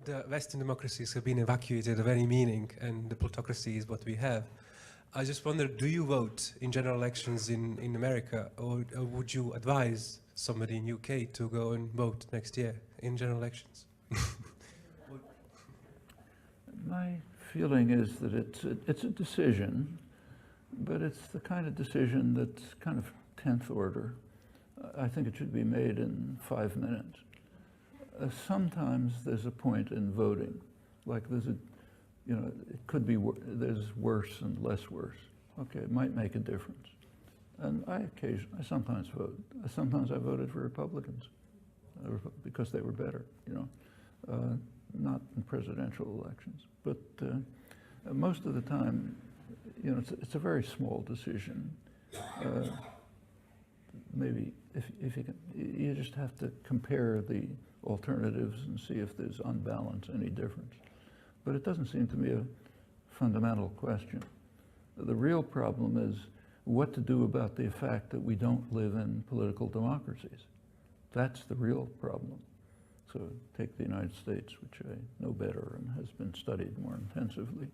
the Western democracies have been evacuated of any meaning, and the plutocracy is what we have. I just wonder, do you vote in general elections in America, or would you advise somebody in UK to go and vote next year in general elections? My feeling is that it's a decision, but it's the kind of decision that's kind of 10th order. I think it should be made in 5 minutes. Sometimes there's a point in voting, like there's a, you know, it could be, there's worse and less worse. Okay, it might make a difference. And I sometimes vote. Sometimes I voted for Republicans because they were better, you know, not in presidential elections. But most of the time, you know, it's a very small decision. Maybe if you can, you just have to compare the alternatives and see if there's on balance any difference. But it doesn't seem to me a fundamental question. The real problem is what to do about the fact that we don't live in political democracies. That's the real problem. So take the United States, which I know better and has been studied more intensively.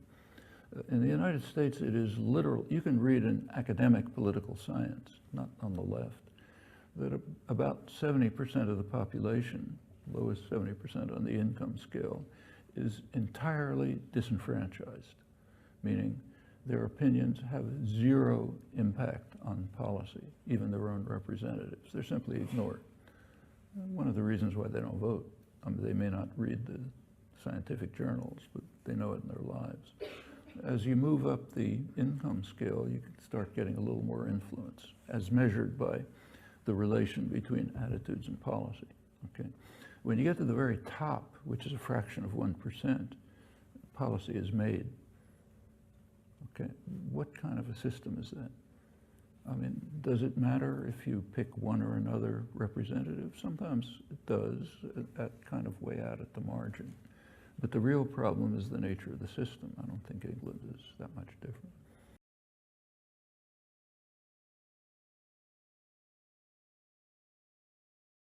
In the United States, it is literal. You can read in academic political science, not on the left, that about 70% of the population, lowest 70% on the income scale, is entirely disenfranchised, meaning their opinions have zero impact on policy, even their own representatives. They're simply ignored. One of the reasons why they don't vote, they may not read the scientific journals, but they know it in their lives. As you move up the income scale, you can start getting a little more influence, as measured by the relation between attitudes and policy. Okay? When you get to the very top, which is a fraction of 1%, policy is made. Okay, what kind of a system is that? I mean, does it matter if you pick one or another representative? Sometimes it does, at kind of way out at the margin. But the real problem is the nature of the system. I don't think England is that much different.